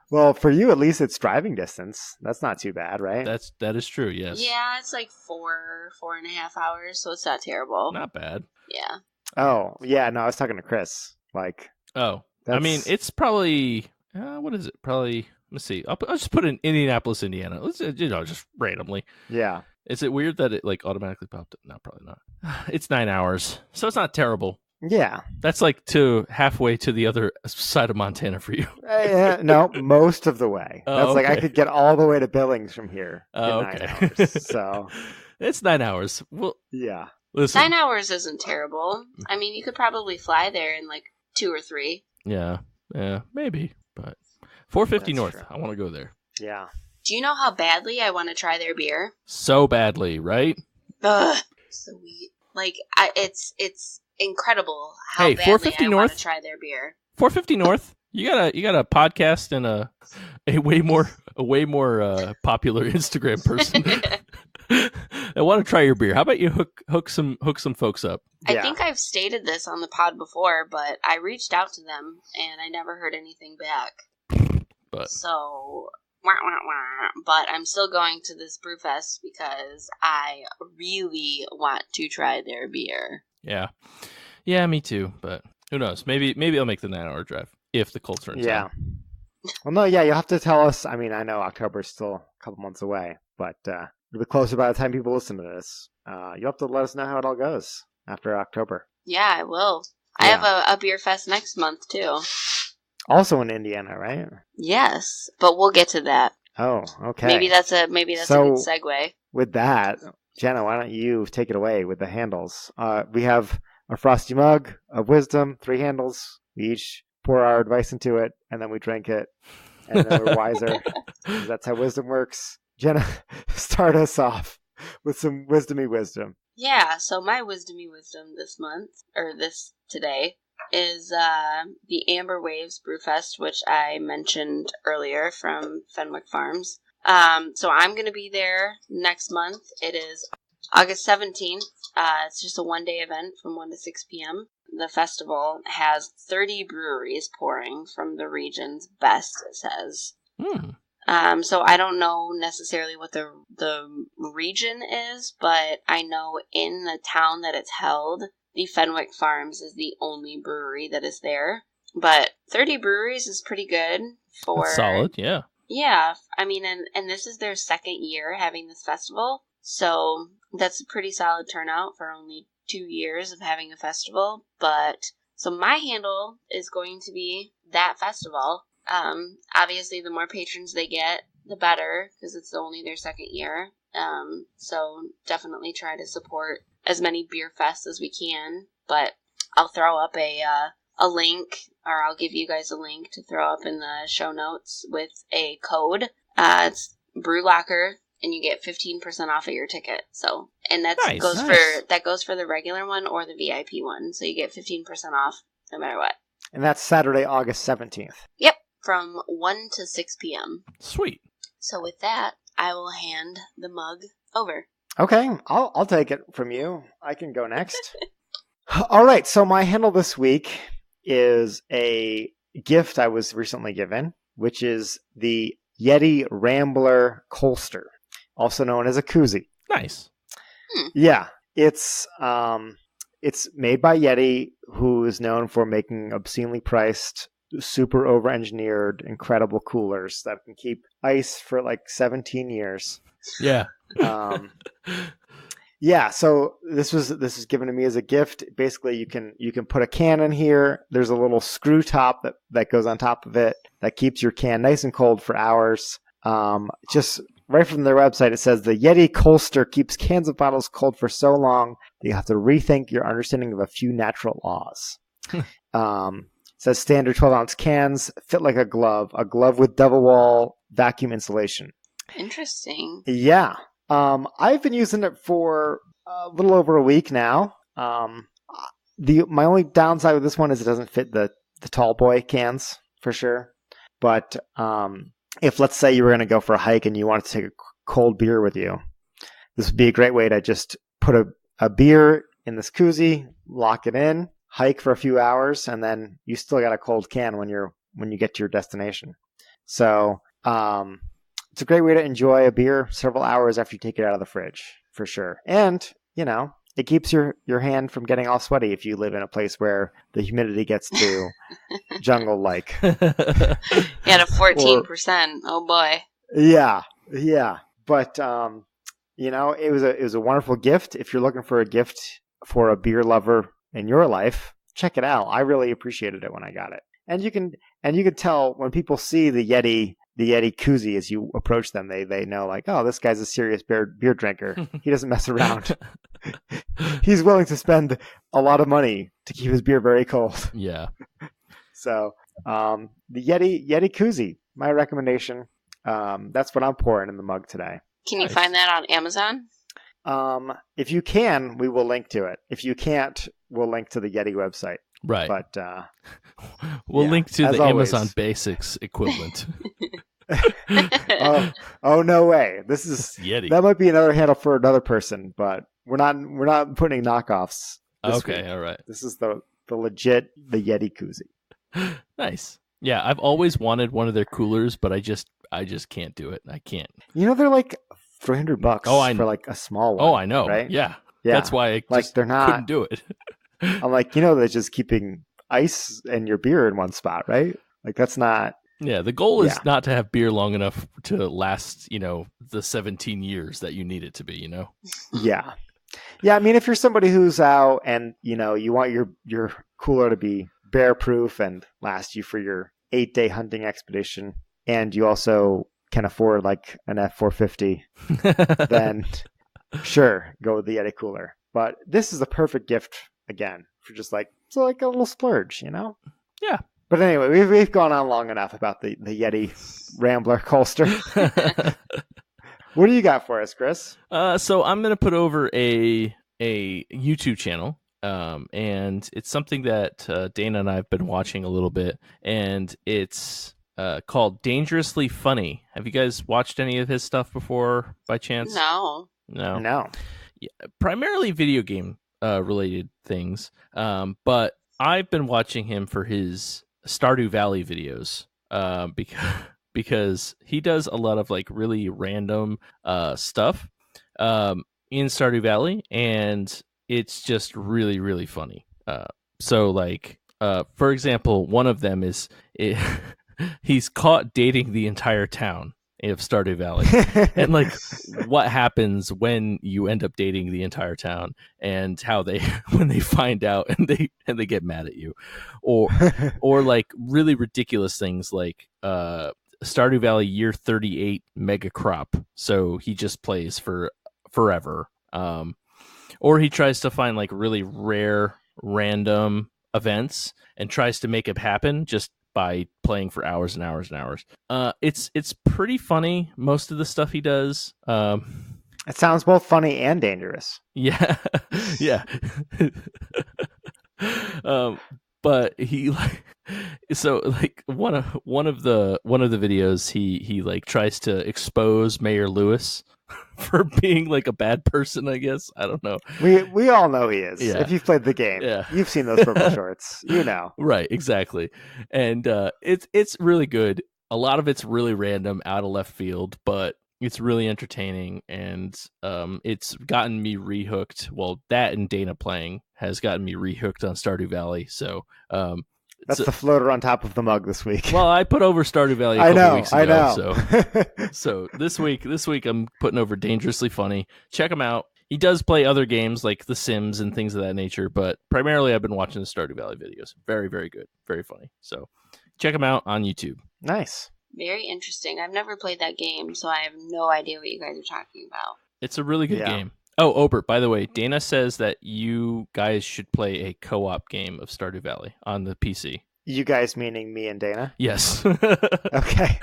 Well, for you, at least it's driving distance. That's not too bad, right?
That is true. Yes.
Yeah, it's like 4.5 hours, so it's not terrible.
Not bad.
Yeah.
Oh, yeah. No, I was talking to Chris. Like,
I mean, it's probably what is it? Probably. Let's see. I'll just put in Indianapolis, Indiana. Let's just randomly.
Yeah.
Is it weird that it like automatically popped up? No, probably not. It's 9 hours, so it's not terrible.
Yeah.
That's like halfway to the other side of Montana for you.
No, most of the way. That's
okay.
like I could get all the way to Billings from here in 9
okay.
hours. So
it's 9 hours. Well,
yeah.
Listen.
9 hours isn't terrible. I mean, you could probably fly there in like 2 or 3.
Yeah, maybe. But 450
That's
North.
true.
I want to go there.
Yeah.
Do you know how badly I want to try their beer?
So badly, right?
Ugh, sweet. Like, it's incredible how
Hey,
badly
450
I
North?
want to try their beer.
450 North. You got a podcast and a way more popular Instagram person. I want to try your beer. How about you hook some folks up?
I think I've stated this on the pod before, but I reached out to them and I never heard anything back.
But
so, but I'm still going to this Brewfest because I really want to try their beer.
Yeah, me too. But who knows? Maybe I'll make the 9 hour drive if the cold turns
Yeah.
on.
Well, no, yeah, you'll have to tell us. I mean, I know October's still a couple months away, but it'll be closer by the time people listen to this. You'll have to let us know how it all goes after October.
Yeah, I will. I have a beer fest next month too.
Also in Indiana, right?
Yes, but we'll get to that.
Oh, okay.
Maybe that's a good segue.
With that, Jenna, why don't you take it away with the handles? We have a frosty mug of wisdom, 3 handles. We each pour our advice into it, and then we drink it, and then we're wiser. That's how wisdom works. Jenna, start us off with some wisdomy wisdom.
Yeah, so my wisdomy wisdom today, is the Amber Waves Brewfest, which I mentioned earlier from Fenwick Farms. So I'm going to be there next month. It is August 17th. It's just a one-day event from 1 to 6 p.m. the festival has 30 breweries pouring from the region's best, it says. So I don't know necessarily what the region is, but I know in the town that it's held, the Fenwick Farms is the only brewery that is there. But 30 breweries is pretty good for...
That's solid, yeah.
Yeah, I mean, and this is their second year having this festival, so that's a pretty solid turnout for only 2 years of having a festival. But, so my handle is going to be that festival. Obviously, the more patrons they get, the better, because it's only their second year. So definitely try to support as many beer fests as we can. But I'll throw up a link, or I'll give you guys a link to throw up in the show notes with a code. It's BrewLocker, and you get 15% off of your ticket. So, and that goes for the regular one or the VIP one. So you get 15% off no matter what.
And that's Saturday, August 17th.
Yep. From 1 to 6 p.m.
Sweet.
So with that, I will hand the mug over.
Okay, I'll take it from you. I can go next. All right, so my handle this week is a gift I was recently given, which is the Yeti Rambler Colster, also known as a koozie.
Nice.
Yeah, it's made by Yeti, who is known for making obscenely priced, super over-engineered, incredible coolers that can keep ice for like 17 years.
Yeah.
Yeah, so this was given to me as a gift. Basically, you can put a can in here. There's a little screw top that goes on top of it that keeps your can nice and cold for hours. Just right from their website, it says the Yeti Colster keeps cans and bottles cold for so long that you have to rethink your understanding of a few natural laws. It says standard 12-ounce cans fit like a glove with double wall vacuum insulation.
Interesting.
Yeah. I've been using it for a little over a week now. My only downside with this one is it doesn't fit the tall boy cans for sure. But if, let's say, you were going to go for a hike and you wanted to take a cold beer with you, this would be a great way to just put a beer in this koozie, lock it in, hike for a few hours, and then you still got a cold can when you get to your destination. So it's a great way to enjoy a beer several hours after you take it out of the fridge, for sure. And, it keeps your hand from getting all sweaty if you live in a place where the humidity gets to jungle-like.
Yeah, to 14%. Oh, boy.
Yeah. But, it was a wonderful gift. If you're looking for a gift for a beer lover in your life, check it out. I really appreciated it when I got it. And you can tell when people see the Yeti koozie as you approach them, they know, like, oh, this guy's a serious beer drinker. He doesn't mess around. He's willing to spend a lot of money to keep his beer very cold.
Yeah.
So the Yeti koozie, my recommendation. That's what I'm pouring in the mug today.
Can you find that on Amazon?
If you can, we will link to it. If you can't, we'll link to the Yeti website.
Right.
But
we'll link to the
always.
Amazon Basics equivalent.
Oh no way! This is
Yeti.
That might be another handle for another person, but we're not putting knockoffs.
Okay, all right.
This is the legit Yeti koozie.
Nice. Yeah, I've always wanted one of their coolers, but I just can't do it. I can't.
They're like $300 for like a small one.
Oh, I know.
Right?
Yeah. That's why I
they're not,
couldn't do it.
I'm like, they're just keeping ice and your beer in one spot, right? Like that's not.
Yeah, the goal is not to have beer long enough to last, the 17 years that you need it to be,
Yeah. Yeah, I mean, if you're somebody who's out and, you want your cooler to be bear proof and last you for your 8-day hunting expedition, and you also can afford like an F450, then sure, go with the Yeti cooler. But this is the perfect gift, again, for just like a little splurge,
Yeah.
But anyway, we've gone on long enough about the Yeti Rambler Colster. What do you got for us, Chris?
So I'm going to put over a YouTube channel, and it's something that Dana and I have been watching a little bit, and it's called Dangerously Funny. Have you guys watched any of his stuff before, by chance?
No.
No.
Yeah, primarily video game related things, but I've been watching him for his Stardew Valley videos, because he does a lot of like really random stuff in Stardew Valley, and it's just really, really funny. So like, for example, one of them is he's caught dating the entire town of Stardew Valley, and like what happens when you end up dating the entire town, and how they when they find out and they get mad at you, or like really ridiculous things like Stardew Valley year 38 mega crop. So he just plays for forever, or he tries to find like really rare random events and tries to make it happen just by playing for hours and hours and hours. It's pretty funny, most of the stuff he does.
It sounds both funny and dangerous.
Yeah. Yeah. But he like, so like one of the videos he like tries to expose Mayor Lewis for being like a bad person, I guess. I don't know.
We all know he is.
Yeah.
If you've played the game, you've seen those purple shorts. You know. Right,
exactly. And it's really good. A lot of it's really random, out of left field, but it's really entertaining, and it's gotten me rehooked. Well, that and Dana playing has gotten me rehooked on Stardew Valley. So
that's the floater on top of the mug this week.
Well, I put over Stardew Valley a couple weeks ago.
I know.
So this week I'm putting over Dangerously Funny. Check him out. He does play other games like The Sims and things of that nature, but primarily I've been watching the Stardew Valley videos. Very, very good. Very funny. So check him out on YouTube.
Nice.
Very interesting. I've never played that game, so I have no idea what you guys are talking about.
It's a really good game. Oh, Obert, by the way, Dana says that you guys should play a co-op game of Stardew Valley on the PC.
You guys meaning me and Dana?
Yes.
Okay.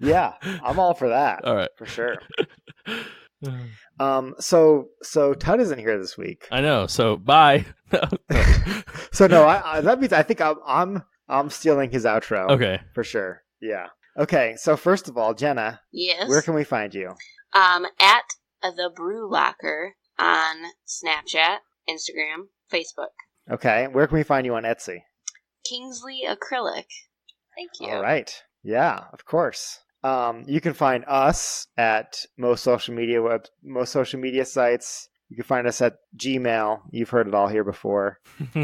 Yeah, I'm all for that.
All right.
For sure. So Tud isn't here this week.
I know. So bye.
So no, that means I think I'm stealing his outro.
Okay.
For sure. Yeah. Okay. So first of all, Jenna.
Yes.
Where can we find you?
At the Brew Locker on Snapchat, Instagram, Facebook.
Okay. Where can we find you on Etsy?
Kingsley Acrylic. Thank you.
All right. Yeah, of course. You can find us at most social media sites. You can find us at Gmail. You've heard it all here before.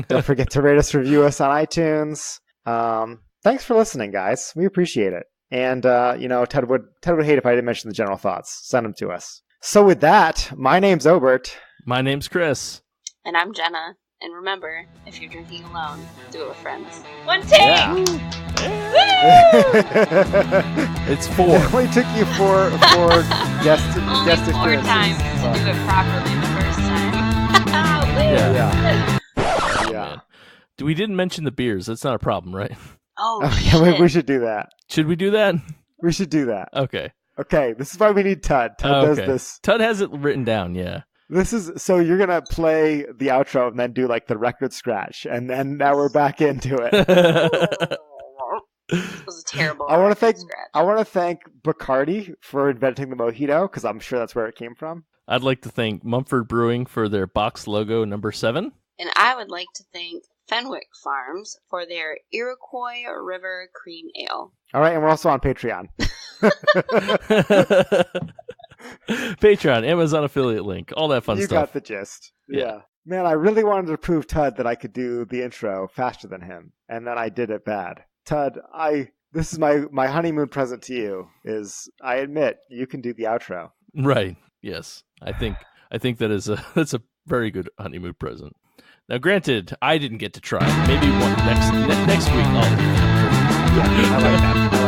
Don't forget to rate us, review us on iTunes. Thanks for listening, guys. We appreciate it. And Ted would hate if I didn't mention the general thoughts. Send them to us. So with that, my name's Obert.
My name's Chris.
And I'm Jenna. And remember, if you're drinking alone, do it with friends. One take!
Yeah.
It's 4.
It only took you four guest
appearances. 4 times to do it properly the first time.
Yeah.
We didn't mention the beers. That's not a problem, right?
Oh,
yeah, we should do that.
Should we do that?
We should do that.
Okay.
Okay, this is why we need Tud. Tud does this.
Tud has it written down, yeah.
This is so you're gonna play the outro and then do like the record scratch, and then now we're back into it.
It was a terrible.
I want to thank Bacardi for inventing the mojito, because I'm sure that's where it came from.
I'd like to thank Mumford Brewing for their box logo number 7,
and I would like to thank Fenwick Farms for their Iroquois River Cream Ale.
All right, and we're also on Patreon.
Patreon, Amazon affiliate link, all that fun stuff.
You got the gist. Yeah. Man, I really wanted to prove Tud that I could do the intro faster than him, and then I did it bad. Tud, this is my honeymoon present to you, is I admit you can do the outro.
Right. Yes. I think that's a very good honeymoon present. Now, granted, I didn't get to try. Maybe one next week.
Yeah, I like that.